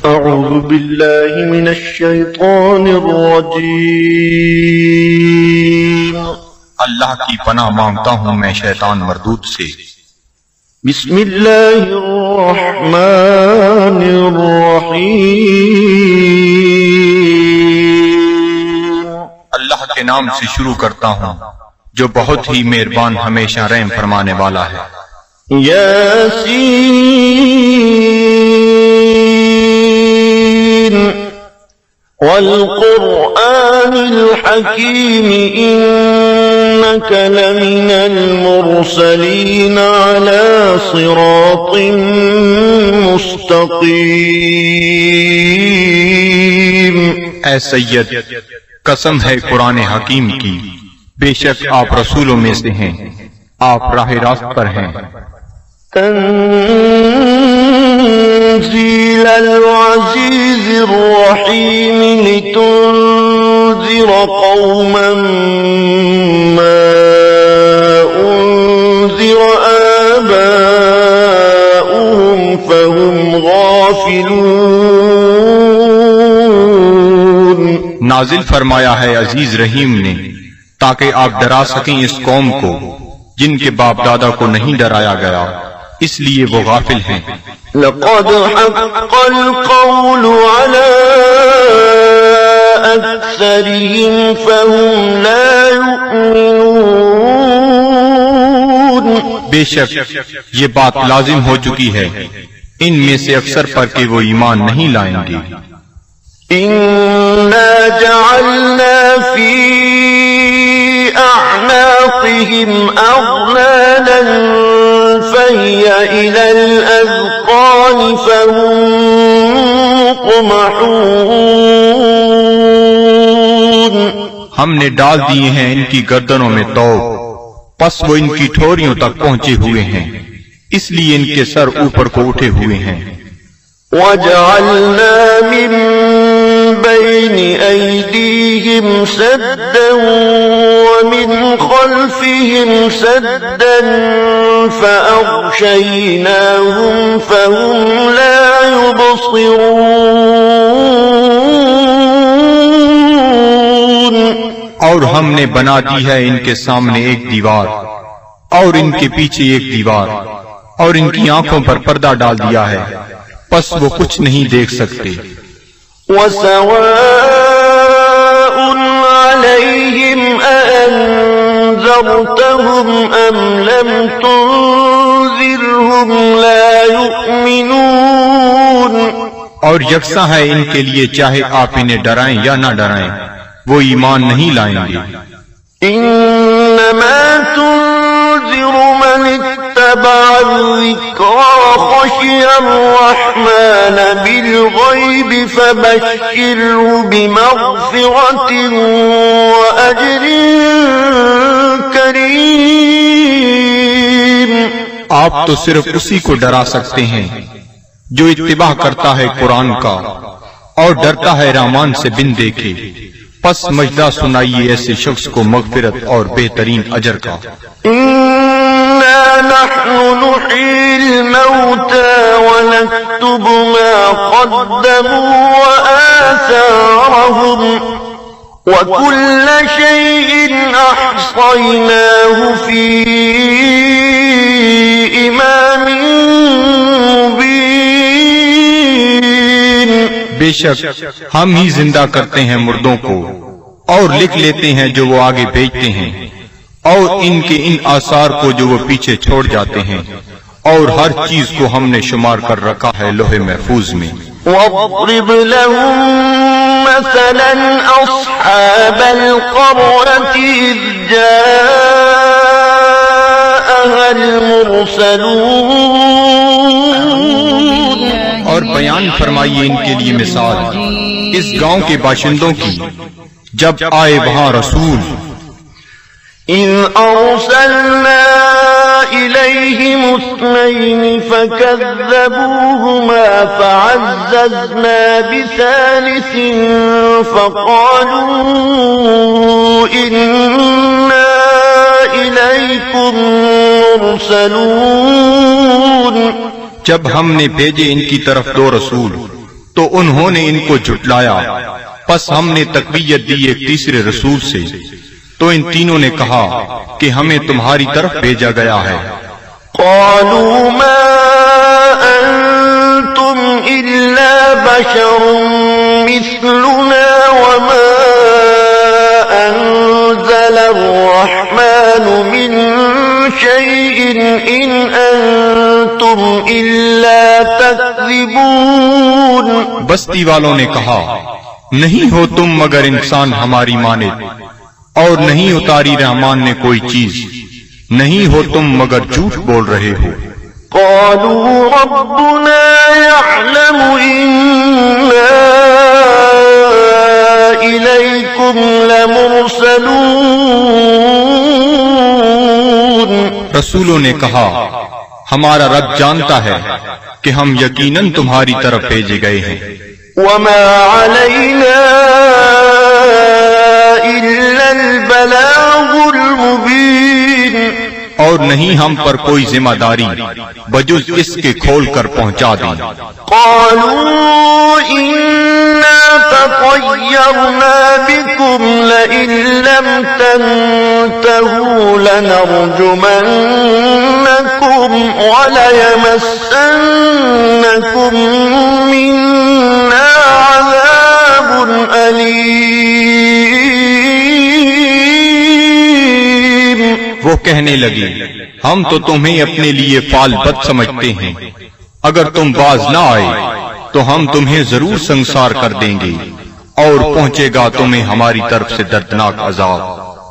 أعوذ بالله من الشيطان الرجيم اللہ کی پناہ مانگتا ہوں میں شیطان مردود سے۔ بسم الله الرحمن الرحيم اللہ کے نام سے شروع کرتا ہوں جو بہت ہی مہربان ہمیشہ رحم فرمانے والا ہے۔ ياسين والقرآن الحكيم إنك لمن المرسلين على صراط مستقيم۔ اے سید، قسم ہے قرآن حکیم کی، بے شک آپ رسولوں میں سے ہیں، آپ راہ راست پر ہیں۔ تنزيل العزيز الرحيم لتنذر قوما ما أنذر آباؤهم فهم غافلون۔ نازل فرمایا ہے عزیز رحیم نے تاکہ آپ ڈرا سکیں اس قوم کو جن کے باپ دادا کو نہیں ڈرایا گیا، اس لیے وہ غافل ہیں۔ لقد حق القول على أكثرهم فهم لا يؤمنون۔ بے شک یہ بات لازم ہو چکی ہے ان میں سے اکثر پر کہ وہ ایمان نہیں لائیں گے۔ إنا جعلنا في أعناقهم أغلالا فهي إلى الأذقان فهم مقمحون۔ ہم نے ڈال دیے ہیں ان کی گردنوں میں طوق، پس وہ ان کی ٹھوریوں تک پہنچے ہوئے ہیں، اس لیے ان کے سر اوپر کو اٹھے ہوئے ہیں۔ وَجَعَلْنَا مِن بَيْنِ أَيْدِيهِمْ سَدًّا وَمِنْ خَلْفِهِمْ سَدًّا فَأَغْشَيْنَاهُمْ فَهُمْ لَا يُبْصِرُونَ۔ اور ہم نے بنا دی ہے ان کے سامنے ایک دیوار اور ان کے پیچھے ایک دیوار، اور ان کی آنکھوں پر پردہ ڈال دیا ہے، پس وہ کچھ نہیں دیکھ سکتے۔ وَسَوَاءٌ عَلَيْهِمْ أَأَنذَرْتَهُمْ أَمْ لَمْ تُنذِرْهُمْ لَا يُؤْمِنُونَ۔ اور یکساں ہے ان کے لیے چاہے آپ انہیں ڈرائیں یا نہ ڈرائیں، وہ ایمان نہیں لائیں گے۔ إِنَّمَا تُنذِرُ مَنِ اتَّبَعَ الذِّكْرَ وَخَشِيَ الرَّحْمَنَ بِالْغَيْبِ فَبَشِّرْهُ بِمَغْفِرَةٍ وَأَجْرٍ كَرِيمٍ۔ آپ تو صرف اسی کو ڈرا سکتے ہیں جو اتباع کرتا ہے قرآن کا اور ڈرتا ہے رحمان سے بن دیکھے، پس مجدہ سنائیے ایسے شخص کو مغفرت اور بہترین اجر کا۔ إِنَّا نَحْنُ نُحْيِي الْمَوْتَى وَنَكْتُبُ مَا قَدَّمُوا وَآثَارَهُمْ وَكُلَّ شَيْءٍ أَحْصَيْنَاهُ فِي إِمَامٍ مُبِينٍ۔ بے شک ہم ہی زندہ کرتے ہیں مردوں کو اور لکھ لیتے ہیں جو وہ آگے بھیجتے ہیں، اور ان کے ان آثار کو جو وہ پیچھے چھوڑ جاتے ہیں، اور ہر چیز کو ہم نے شمار کر رکھا ہے لوح محفوظ میں۔ وَاضْرِبْ لَهُم مَّثَلًا أَصْحَابَ الْقَرْيَةِ إِذْ جَاءَهَا الْمُرْسَلُونَ۔ اور بیان فرمائیے ان کے لیے مثال اس گاؤں کے باشندوں کی جب آئے وہاں رسول۔ إِذْ أَرْسَلْنَا إِلَيْهِمُ اثْنَيْنِ فَكَذَّبُوهُمَا فَعَزَّزْنَا بِثَالِثٍ فَقَالُوا إِنَّا إِلَيْكُمْ مُرْسَلُونَ۔ جب ہم نے بھیجے ان کی طرف دو رسول تو انہوں نے ان کو جھٹلایا، پس ہم نے تقویت دی ایک تیسرے رسول سے، تو ان تینوں نے کہا کہ ہمیں تمہاری طرف بھیجا گیا ہے۔ قالوا ما أنتم إلا بشر مثلنا وما أنزل الرحمن من شيء إن أنتم إلا تكذبون۔ بستی والوں نے کہا، نہیں ہو تم مگر انسان ہماری مانند، اور نہیں اتاری رحمان نے کوئی چیز، نہیں ہو تم مگر جھوٹ بول رہے ہو۔ قالوا ربنا يعلم إنا إليكم لمرسلون۔ رسولوں نے کہا، ہمارا رب جانتا ہے کہ ہم یقیناً تمہاری طرف بھیجے گئے ہیں۔ وما علينا إلا البلاغ المبين۔ اور نہیں ہم پر کوئی ذمہ داری بجز اس کے کھول کر پہنچا دیں۔ قالوا إنا تطيرنا بكم لئن لم تنتهوا لنرجمنكم وليمسنكم منا عذاب أليم۔ وہ کہنے لگی، ہم تو تمہیں اپنے لیے فال بد سمجھتے ہیں، اگر تم باز نہ آئے تو ہم تمہیں ضرور سنسار کر دیں گے، اور پہنچے گا تمہیں ہماری طرف سے دردناک عذاب۔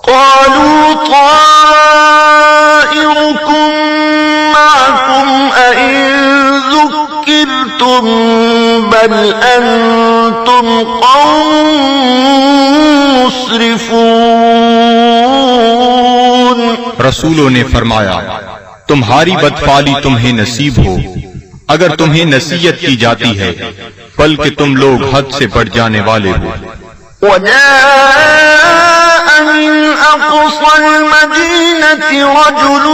قالوا طائركم معكم أئن ذكرتم بل أنتم قوم مسرفون۔ رسولوں نے فرمایا، تمہاری بدفعلی تمہیں نصیب ہو اگر تمہیں نصیحت کی جاتی ہے، بلکہ تم لوگ حد سے بڑھ جانے والے ہو۔ وجاء من أقصى المدينة رجل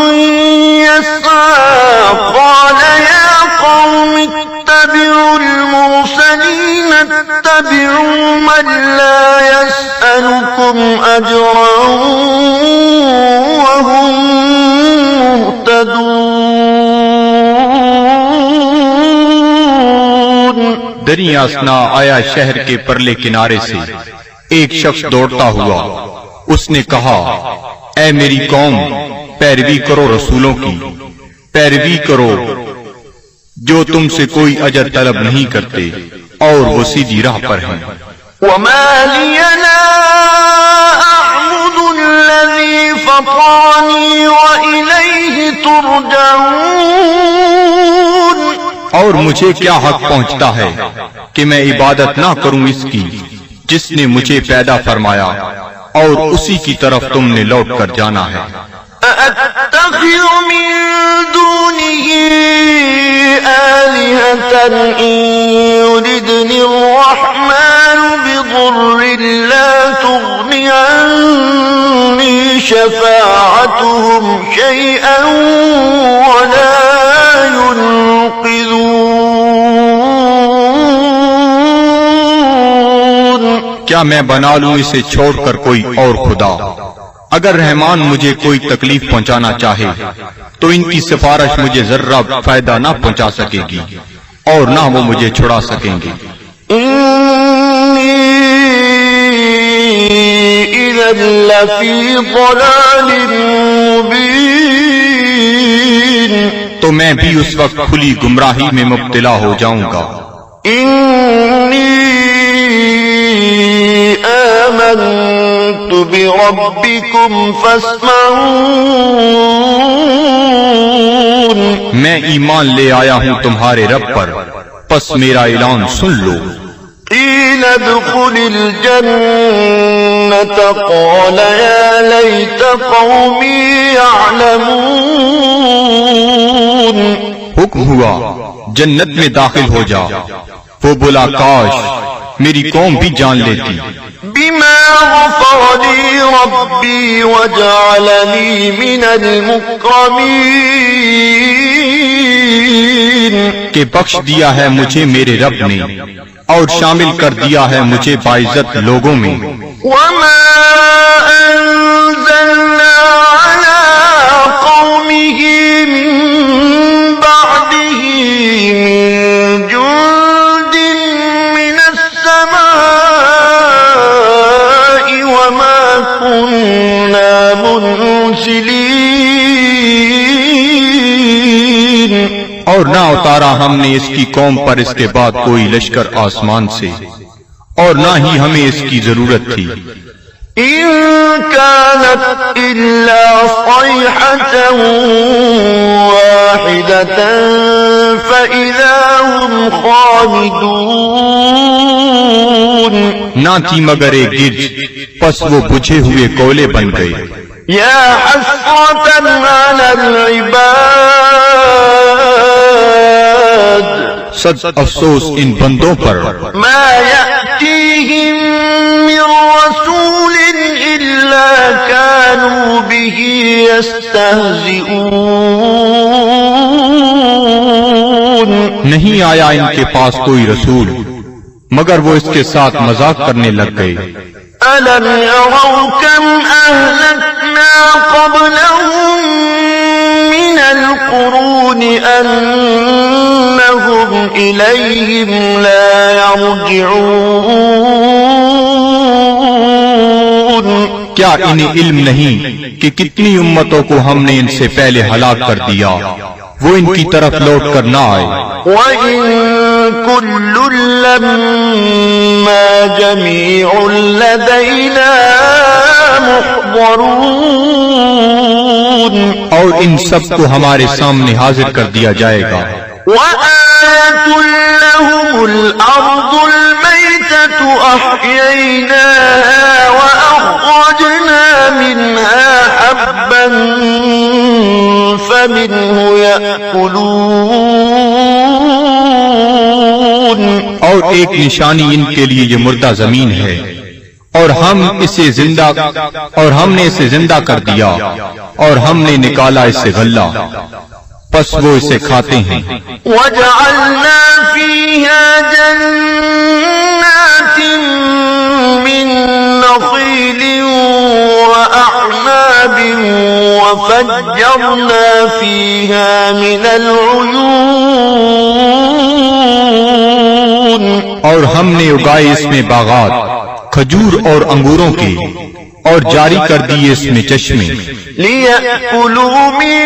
يسعى قال يا قوم اتبعوا المرسلين اتبعوا من لا يسألكم أجرا وهم مهتدون۔ دریں اثنا آیا شہر کے پرلے کنارے سے ایک شخص دوڑتا ہوا، اس نے کہا، اے میری قوم، پیروی کرو رسولوں کی، پیروی کرو جو تم سے کوئی اجر طلب نہیں کرتے اور وہ سیدھی راہ پر ہیں۔ وما لي لا أعبد الذي فطرني وإليه ترجعون۔ اور مجھے کیا حق پہنچتا ہے کہ میں عبادت نہ کروں اس کی جس نے مجھے پیدا فرمایا اور اسی کی طرف تم نے لوٹ کر جانا ہے۔ أأتخذ من دونه آلهة إن يردني الرحمن بضر لا تغني عني شفاعتهم شيئا ولا ينقذون۔ کیا میں بنا لوں اسے چھوڑ کر کوئی اور خدا؟ اگر رحمان مجھے کوئی تکلیف پہنچانا چاہے تو ان کی سفارش مجھے ذرہ فائدہ نہ پہنچا سکے گی اور نہ وہ مجھے چھڑا سکیں گے۔ إني إذا لفي ضلال مبين۔ تو میں بھی اس وقت کھلی گمراہی میں مبتلا ہو جاؤں گا۔ إني آمنت بربكم فاسمعون۔ میں ایمان لے آیا ہوں تمہارے رب پر، پس میرا اعلان سن لو۔ قيل ادخل الجنة قال يا ليت قومي يعلمون۔ حکم ہوا جنت میں داخل ہو جا، وہ بولا کاش میری قوم بھی جان لیتی۔ بما غفر لي ربي وجعلني من المكرمين۔ کہ بخش دیا ہے مجھے میرے رب نے اور شامل کر دیا ہے مجھے باعزت لوگوں میں. وما أنزلنا على قومه من بعده من جند من السماء وما كنا منزلين. اور نہ اتارا ہم نے اس کی قوم پر اس کے بعد کوئی لشکر آسمان سے اور نہ ہی ہمیں اس کی ضرورت تھی. إن كانت إلا صيحة واحدة فإذا هم خامدون. نہ تھی مگر ایک گرج، پس وہ بجھے ہوئے کولے بن گئے. يا حسرة على العباد صد افسوس ان بندوں پر ما يأتيهم من رسول إلا كانوا به يستهزئون. نہیں آیا ان کے پاس کوئی رسول مگر وہ اس کے ساتھ مذاق کرنے لگ گئے. ألم يروا كم أهلكنا قبلهم من القرون أنهم إليهم لا يرجعون. کیا انہیں علم نہیں کہ کتنی امتوں کو ہم نے ان سے پہلے ہلاک کر دیا وہ ان کی طرف لوٹ کر نہ آئے. وَإِن كُلٌّ لَّمَّا جَمِيعٌ لَّدَيْنَا مُحْضَرُونَ. اور ان سب کو ہمارے سامنے حاضر کر دیا جائے گا. وَآيَةٌ لَّهُمُ الْأَرْضُ الْمَيْتَةُ أَحْيَيْنَاهَا وَأَخْرَجْنَا مِنْهَا حَبًّا فَمِنْهُ يَأْكُلُونَ. اور ایک نشانی ان کے لیے یہ مردہ زمین ہے اور ہم نے اسے زندہ کر دیا اور ہم نے نکالا اسے غلہ پس وہ اسے کھاتے ہیں. وَجَعَلْنَا فِيهَا جَنَّاتٍ مِّن نَّخِيلٍ وَأَعْنَابٍ وَفَجَّرْنَا فِيهَا مِنَ الْعُيُونِ. اور ہم نے اگائے اس میں باغات کھجور اور انگوروں کے اور جاری کر دیے اس میں چشمے. لِيَأْكُلُوا مِن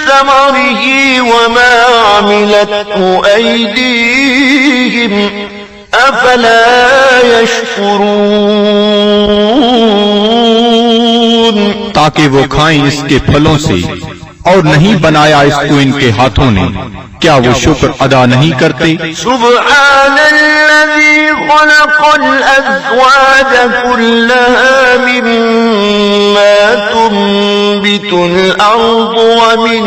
ثَمَرِهِ وَمَا عَمِلَتْهُ أَيْدِيهِمْ أَفَلَا يَشْكُرُونَ. تاکہ وہ کھائیں اس کے پھلوں سے اور نہیں بنایا اس کو ان کے ہاتھوں نے کیا وہ شکر ادا نہیں کرتے؟ سبحان الذي خلق الأزواج كلها مما تنبت الأرض ومن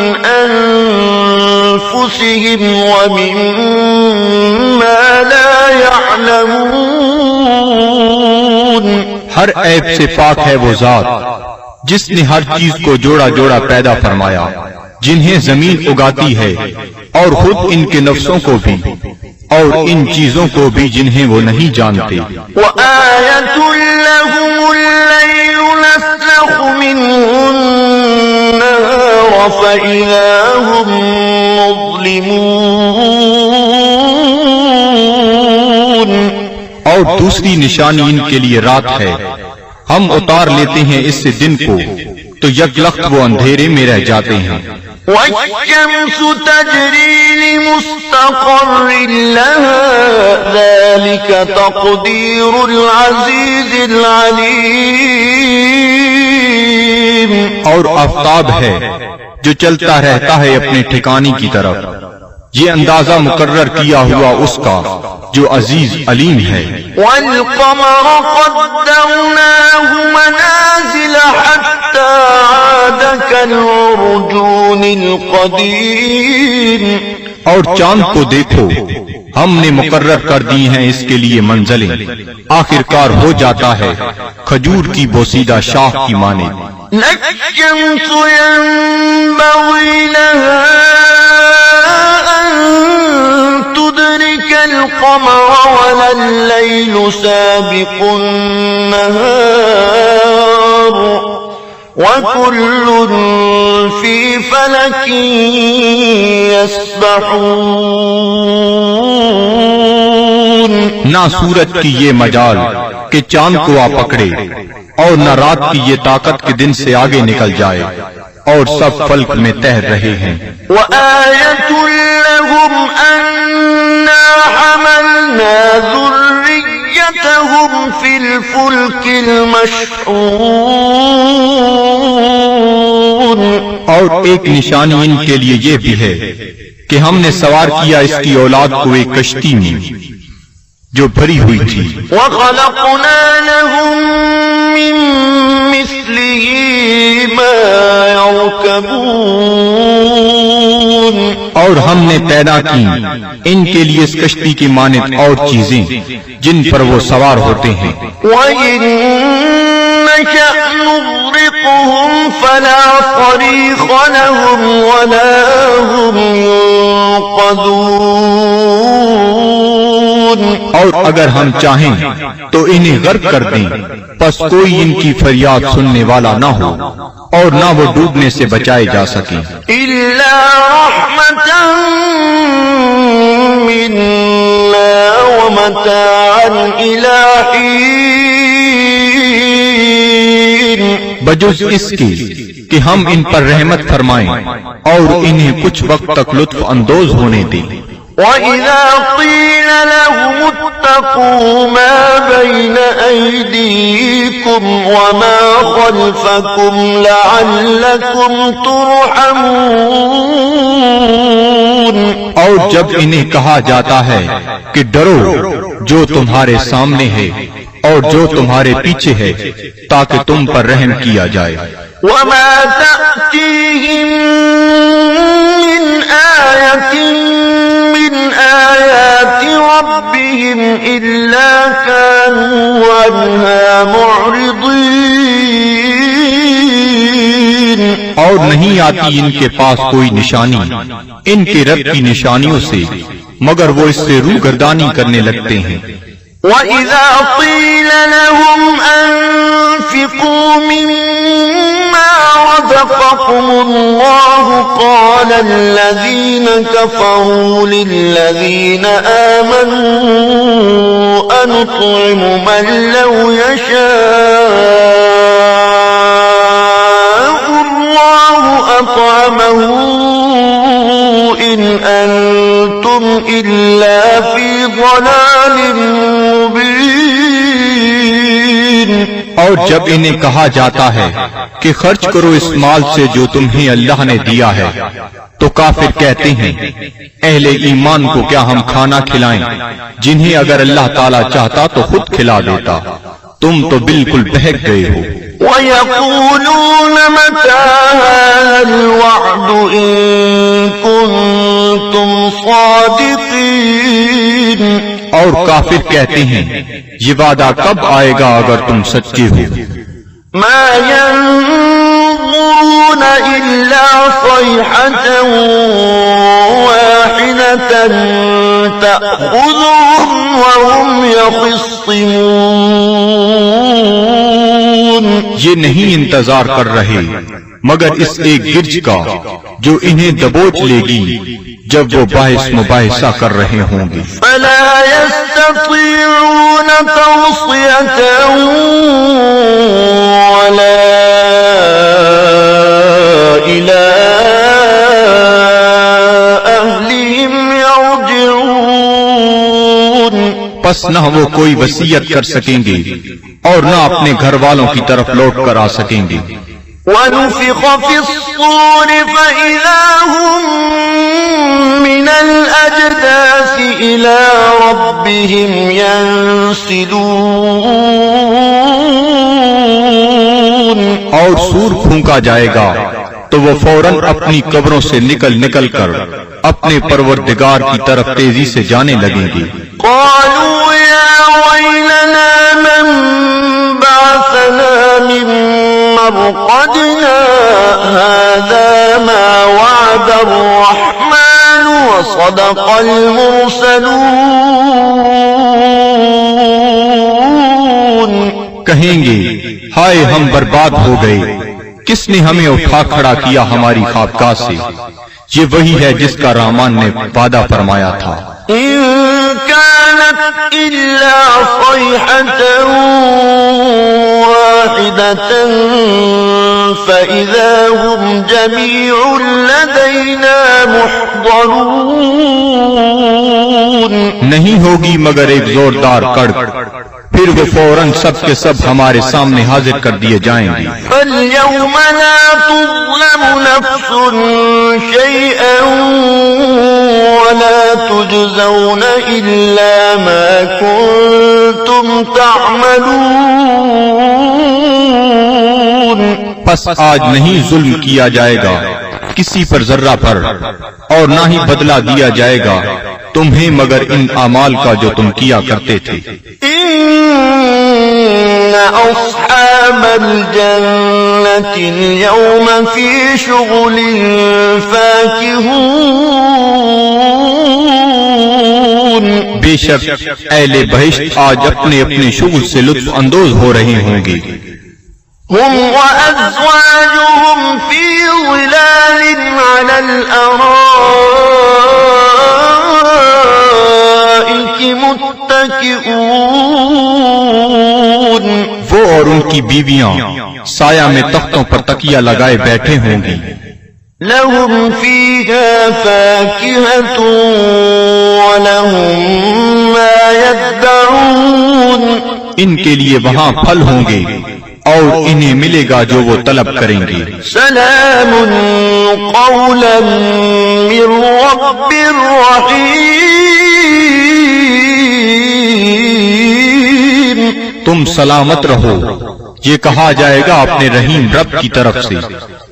أنفسهم ومما لا يعلمون. ہر عیب سے پاک ہے وہ ذات جس نے ہر چیز کو جوڑا جوڑا پیدا فرمایا جنہیں زمین اگاتی ہے اور خود ان کے نفسوں کو بھی اور ان چیزوں کو بھی جنہیں وہ نہیں جانتے. وَآيَةٌ لَّهُمُ اللَّيْلُ نَسْلَخُ مِنْهُ النَّهَارَ فَإِذَا هُم مُظْلِمُونَ. اور دوسری نشانی ان کے لیے رات ہے ہم اتار لیتے ہیں اس سے دن کو تو یک لخت وہ اندھیرے میں رہ جاتے ہیں. وَالشَّمْسُ تَجْرِي لِمُسْتَقَرٍّ لَّهَا ذَلِكَ تَقْدِيرُ الْعَزِيزِ الْعَلِيمِ. اور آفتاب ہے جو چلتا رہتا ہے اپنے ٹھکانے کی طرف یہ اندازہ مقرر کیا ہوا اس کا جو عزیز علیم ہے. وَالْقَمَرَ قَدَّرْنَاهُ مَنَازِلَ حَتَّى عَادَ كَالْعُرْجُونِ الْقَدِيمِ. اور چاند کو دیکھو ہم نے مقرر کر دی ہیں اس کے لیے منزلیں آخر کار ہو جاتا ہے کھجور کی بوسیدہ شاخ کی مانند. لَلشَّمْسُ يَنبَغِي لَهَا أَن لتدرك القمر ولا الليل سابق النهار وكل في فلك يسبحون. نہ سورج کی یہ مجال کہ چاند کو آ پکڑے، اور نہ رات کی یہ طاقت کہ دن سے آگے نکل جائے، اور سب فلک میں تیر رہے ہیں. وآية لهم أنا حملنا ذريتهم في الفلك المشحون. اور ایک نشانی ان کے لیے یہ بھی ہے کہ ہم نے سوار کیا اس کی اولاد کو ایک کشتی میں جو بھری ہوئی تھی. وخلقنا لهم من مثله ما يركبون. اور ہم نے پیدا کی ان کے لیے اس کشتی کی مانند اور چیزیں جن پر وہ سوار ہوتے ہیں. وَإِن نَّشَأْ نُغْرِقْهُمْ فَلَا صَرِيخَ لَهُمْ وَلَا هُمْ يُنقَذُونَ. اور اگر ہم چاہیں تو انہیں غرق کر دیں، پس کوئی ان کی فریاد سننے والا نہ ہو اور نہ وہ ڈوبنے سے بچائے جا سکیں. إِلَّا رَحْمَةً مِّنَّا وَمَتَاعًا إِلَىٰ حِينٍ. بجز اس کے کہ ہم ان پر رحمت فرمائیں اور انہیں کچھ وقت تک لطف اندوز ہونے دیں. وَإِذَا قِيلَ لَهُمُ اتَّقُوا مَا بَيْنَ أَيْدِيكُمْ وَمَا خَلْفَكُمْ لَعَلَّكُمْ تُرْحَمُونَ. اور جب انہیں کہا جاتا ہے کہ ڈرو جو تمہارے سامنے ہے اور جو تمہارے پیچھے ہے تاکہ تم پر رحم کیا جائے. وَمَا تَأْتِيهِم مِّنْ آيَةٍ من آيات ربهم إلا كانوا عنها معرضين. اور نہیں آتی ان کے پاس کوئی نشانی ان کے رب کی نشانیوں سے مگر وہ اس سے روگردانی کرنے لگتے ہیں. وَإِذَا قِيلَ لَهُمْ أَنفِقُوا مِمَّا رَزَقَكُمُ اللَّهُ قَالَ الَّذِينَ كَفَرُوا لِلَّذِينَ آمَنُوا أَنُطْعِمُ مَن لَّوْ يَشَاءُ اللَّهُ أَطْعَمَهُ إِنْ أَنتُمْ إِلَّا فِي ضَلَالٍ مُّبِينٍ. اور جب انہیں کہا جاتا ہے کہ خرچ کرو اس مال سے جو تمہیں اللہ نے دیا ہے تو کافر کہتے ہیں اہل ایمان کو کیا ہم کھانا کھلائیں جنہیں اگر اللہ تعالیٰ چاہتا تو خود کھلا دیتا، تم تو بالکل بہک گئے ہو. وَيَقُولُونَ مَتَىٰ هَٰذَا الْوَعْدُ إِن كُنتُمْ صَادِقِينَ. اور کافر کہتے ہیں یہ وعدہ کب آئے گا اگر تم سچے ہو. مَا يَنظُرُونَ إِلَّا صَيْحَةً وَاحِدَةً تَأْخُذُهُمْ وَهُمْ يَخِصِّمُونَ. یہ نہیں انتظار کر رہے مگر اس ایک گرج کا جو انہیں دبوچ لے گی جب وہ باعث مباحثہ کر رہے ہوں گے. فَلَا يَسْتَطِيعُونَ تَوْصِيَةً وَلَا إِلَىٰ أَهْلِهِمْ يَرْجِعُونَ. پس نہ وہ کوئی وصیت کر سکیں گے اور نہ اپنے گھر والوں کی طرف لوٹ کر آ سکیں گے. وَنُفِخَ فِي الصُّورِ فَإِذَا هُم مِّنَ الْأَجْدَاثِ إِلَىٰ رَبِّهِمْ يَنسِلُونَ. اور سور پھونکا جائے گا تو وہ فوراً اپنی قبروں سے نکل کر اپنے پروردگار کی طرف تیزی سے جانے لگیں گے. قالوا يا ويلنا من بعثنا من مرقدنا هذا ما وعد الرحمن وصدق المرسلون. کہیں گے ہائے ہم برباد ہو گئے، کس نے ہمیں اٹھا کھڑا کیا ہماری خوابگاہ سے؟ یہ وہی ہے جس کا رحمان نے وعدہ فرمایا تھا. إن كانت إلا صيحة واحدة فإذا هم جميع لدينا محضرون. نہیں ہوگی مگر ایک زوردار کڑک، پھر وہ فوراً سب کے سب ہمارے سامنے حاضر کر دیے جائیں گے. فاليوم لا تظلم نفس شيئا ولا تجزون إلا ما كنتم تعملون. پس آج نہیں ظلم کیا جائے گا کسی پر ذرہ پر، اور نہ ہی بدلہ دیا جائے گا تمہیں مگر ان اعمال کا جو تم کیا کرتے تھے. إن أصحاب الجنة اليوم في شغل فاكهون. بے شک اہل بہشت آج اپنے اپنے شغل سے لطف اندوز ہو رہے ہوں گے. هم وأزواجهم في ظلال على الأرائك متكئون. وہ اور ان کی بیویاں سایہ میں تختوں پر تکیہ لگائے بیٹھے ہوں گی. لهم فيها فاكهة ولهم ما يدعون. ان کے لیے وہاں پھل ہوں گے اور انہیں ملے گا جو وہ طلب کریں گے. سلام قولا من رب رحیم. تم سلامت رہو، یہ کہا جائے گا اپنے رحیم رب کی طرف سے.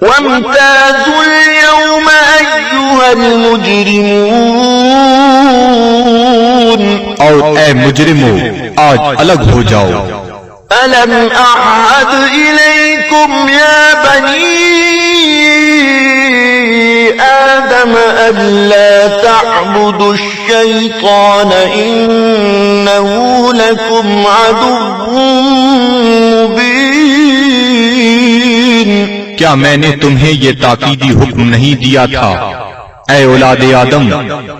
وامتازوا اليوم أيها المجرمون. اور اے مجرمو آج الگ ہو جاؤ. ألم أعهد إليكم يا بني آدم ألا تعبدوا الشيطان إنه لكم عدو مبين. کیا میں نے تمہیں یہ تاکیدی حکم نہیں دیا تھا اے اولاد آدم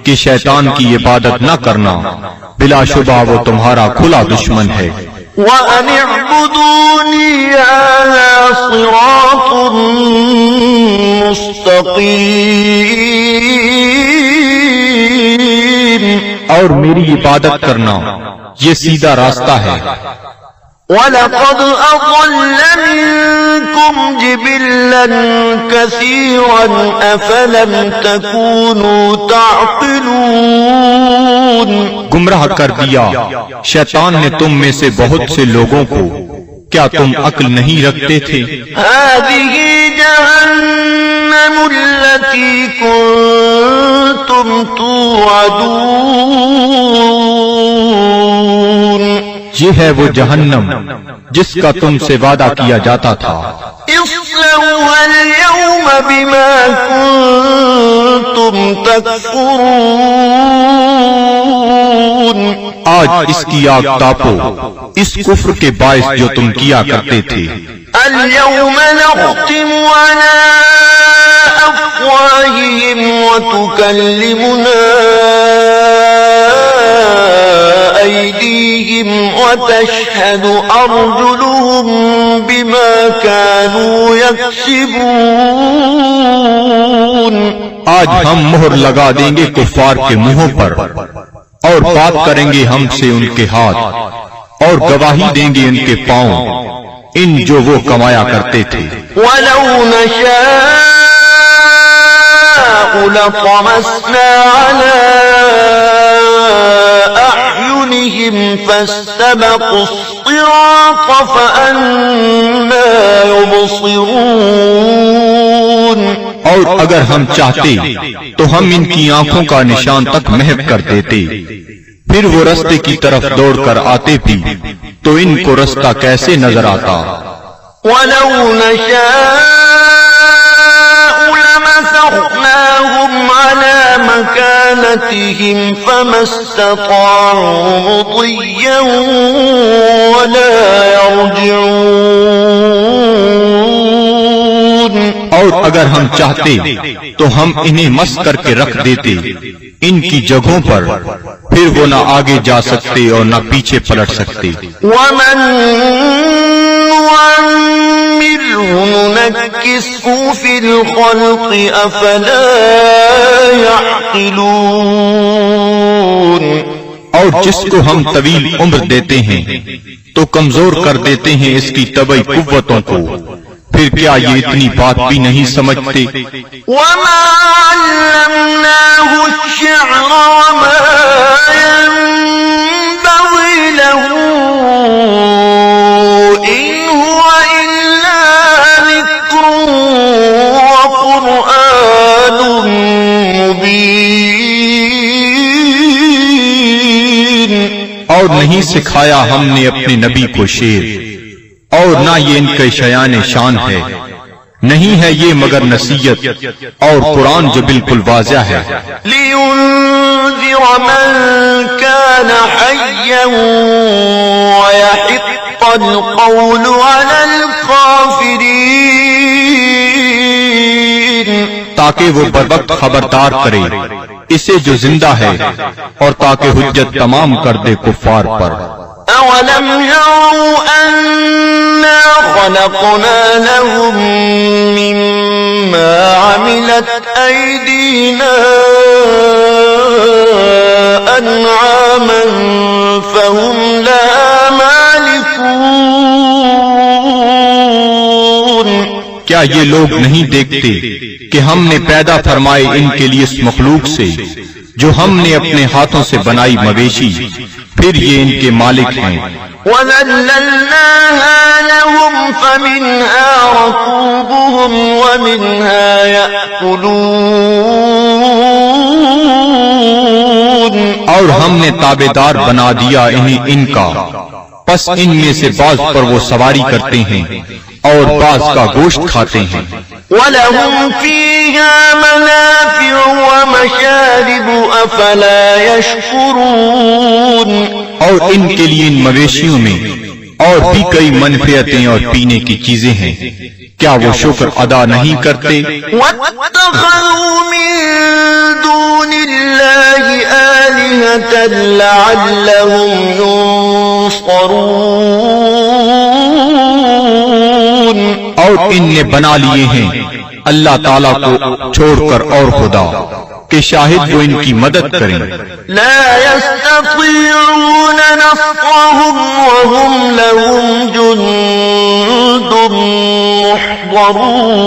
کہ شیطان کی عبادت نہ کرنا؟ بلا شبہ وہ تمہارا کھلا دشمن ہے. وَأَنِ اعْبُدُونِي هَذَا صِرَاطٌ مُسْتَقِيمٌ. اور میری عبادت کرنا یہ سیدھا راستہ ہے. وَلَقَدْ أَضَلَّ مِنكُمْ جِبِلًّا كَثِيرًا أَفَلَمْ تَكُونُوا تَعْقِلُونَ. گمراہ کر دیا شیطان نے تم میں سے بہت سے لوگوں کو، کیا تم عقل نہیں رکھتے تھے؟ هَذِهِ جَهَنَّمُ الَّتِي كُنتُمْ تُوعَدُونَ. یہ ہے وہ جہنم جس کا تم سے وعدہ کیا جاتا تھا. اصلوها اليوم بما كنتم تكفرون. آج اس کی آگ تاپو اس کفر کے باعث جو تم کیا کرتے تھے. اليوم نختم على أفواههم وتكلمنا أيديهم وتشهد أرجلهم بما كانوا يكسبون. آج ہم مہر لگا دیں گے کفار کے منہوں پر، اور بات کریں گے ہم سے ان کے ہاتھ، اور گواہی دیں گے ان کے پاؤں ان جو وہ کمایا کرتے تھے. وَلَوْ نَشَاءُ لَطَمَسْنَا عَلَىٰ أَعْيُنِهِمْ فَاسْتَبَقُوا الصِّرَاطَ فَأَنَّىٰ يُبْصِرُونَ. اور اگر ہم چاہتے تو ہم ان کی آنکھوں کا نشان تک محو کر دیتے، پھر وہ رستے کی طرف دوڑ کر آتے بھی تو ان کو رستہ کیسے نظر آتا. وَلَوْ نَشَاءُ لَمَسَخْنَاهُمْ تركناهم على مكانتهم فما استطاعوا مضيا ولا يرجعون. اور اگر ہم چاہتے تو ہم انہیں مس کر کے رکھ دیتے ان کی جگہوں پر، پھر وہ نہ آگے جا سکتے اور نہ پیچھے پلٹ سکتے. ومن نعمره ننكسه في الخلق أفلا يعقلون. اور جس کو ہم طویل عمر دیتے ہیں تو کمزور کر دیتے ہیں اس کی طبعی قوتوں کو، پھر کیا یہ اتنی بات بھی نہیں سمجھتے؟ وما علمناه الشعر وما ينبغي له إن هو إلا ذكر وقرآن مبين. اور نہیں سکھایا ہم نے اپنے نبی کو شعر، اور نہ یہ ان کے شیان شان ہے، نہیں ہے یہ مگر نصیحت اور قرآن جو بالکل واضح ہے. لينذر من كان حيا ويحق القول على الكافرين. تاکہ وہ بروقت خبردار کرے اسے جو زندہ ہے، اور تاکہ حجت تمام کر دے کفار پر. أولم يروا أنا خلقنا لهم مما عملت أيدينا أنعاما فهم لها مالكون. کیا یہ لوگ نہیں دیکھتے کہ ہم نے پیدا فرمائے ان کے لیے اس مخلوق سے جو ہم نے اپنے ہاتھوں سے بنائی مویشی، پھر یہ ان کے مالک ہیں. وَذَلَّلْنَاهَا لَهُمْ فَمِنْهَا رَكُوبُهُمْ وَمِنْهَا يَأْكُلُونَ. اور ہم نے تابعدار بنا دیا انہیں ان کا، پس ان میں سے بعض پر وہ سواری کرتے ہیں اور بعض کا گوشت کھاتے ہیں. وَلَهُمْ فِيهَا مَنَافِعُ وَمَشَارِبُ أَفَلَا يَشْكُرُونَ. اور ان کے لیے ان مویشیوں میں اور بھی کئی منفعتیں اور پینے کی چیزیں ہیں، کیا وہ شکر ادا نہیں کرتے؟ وَاتَّخَذُوا مِن دُونِ اللَّهِ آلِهَةً لَعَلَّهُمْ يُنصَرُونَ. اور ان نے بنا لیے ہیں اللہ تعالیٰ کو چھوڑ کر اور خدا کہ شاہد وہ ان کی مدد کریں. لا يستطيعون نصرهم وهم لهم جند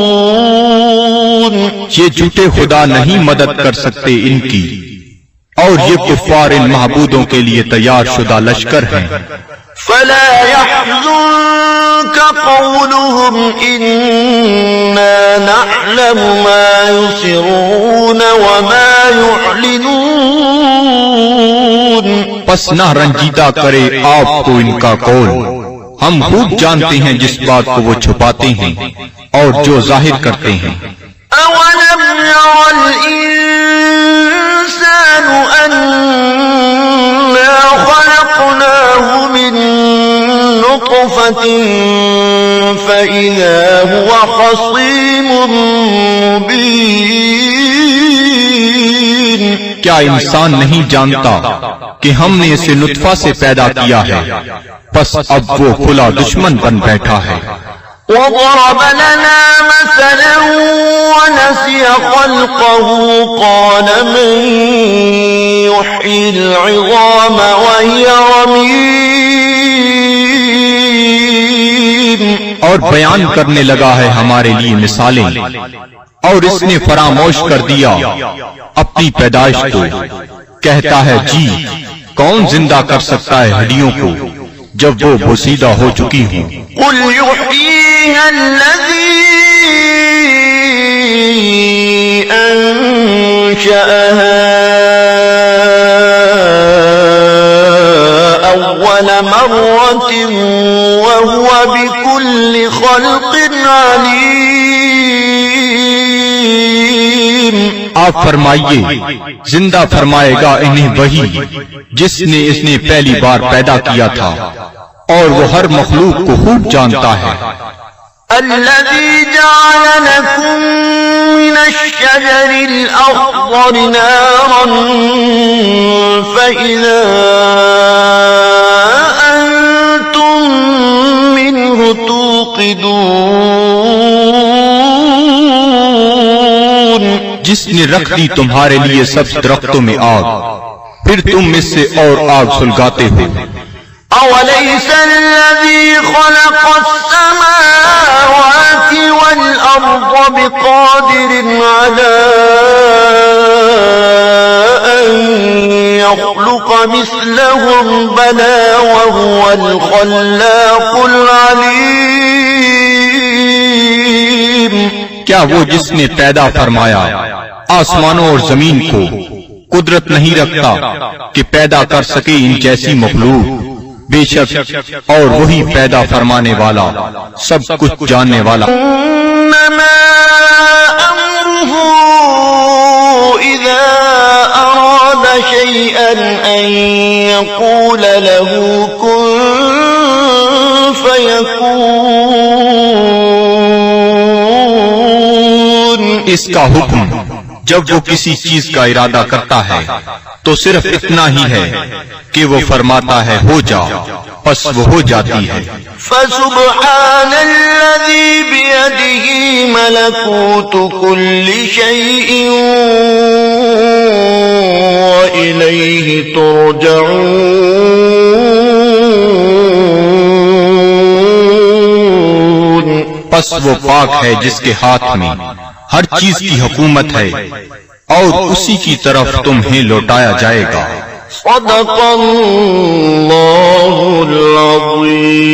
محضرون. یہ جھوٹے خدا نہیں مدد کر سکتے ان کی، اور یہ کفار ان معبودوں کے لیے تیار شدہ لشکر ہیں. فلا يحزنك قولهم إنا نعلم ما يسرون وما يعلنون. پس نہ رنجیدہ کرے آپ کو ان کا قول، ہم خوب جانتے ہیں جس بات کو وہ چھپاتے ہیں اور جو ظاہر کرتے ہیں. أولم ير الإنسان أنا خلقناه من نطفة فإذا هو خصيم مبين. کیا انسان نہیں جانتا کہ ہم نے اسے نطفہ سے پیدا کیا ہے، پس اب وہ کھلا دشمن بن بیٹھا ہے. وضرب لنا مثلا ونسي خلقه قال من يحيي العظام وهي رميم. اور بیان کرنے لگا ہے ہمارے لیے مثالیں، اور اس نے فراموش کر دیا اپنی پیدائش کو. کہتا ہے جی کون زندہ کر سکتا ہے ہڈیوں کو جب وہ بوسیدہ ہو چکی ہوں. قل يحييها الذي أنشأها أول مرة وهو بكل خلق عليم. آپ فرمائیے زندہ فرمائے گا انہیں وہی جس نے اس نے پہلی بار پیدا کیا تھا، اور وہ ہر مخلوق کو خوب جانتا ہے۔ الذي جعل لكم من الشجر الأخضر نارا فإذا أنتم منه توقدون، جس نے رکھ دی تمہارے لیے سب درختوں میں آگ، پھر تم اس سے اور آگ سلگاتے ہو۔ أوليس الذي خلق السماوات والأرض بقادر على أن يخلق مثلهم بلى وهو الخلاق العليم؟ کیا وہ جس نے پیدا فرمایا آسمانوں اور زمین کو قدرت نہیں رکھتا کہ پیدا کر سکے ان جیسی مخلوق؟ بے شک اور وہی پیدا فرمانے والا، سب کچھ جاننے والا۔ انما امره اذا اراد شيئا ان يقول له كن فيكون، اس کا حکم جب وہ کسی چیز کا ارادہ کرتا ہے تو صرف اتنا ہی ہے کہ وہ فرماتا ہے ہو جا، پس وہ ہو جاتی ہے۔ فسبحان الذي بيده ملكوت كل شيء وإليه ترجعون، پس وہ پاک ہے جس کے ہاتھ میں ہر چیز کی حکومت ہے اور اسی کی طرف تمہیں لوٹایا جائے گا۔ صدق اللہ العظیم۔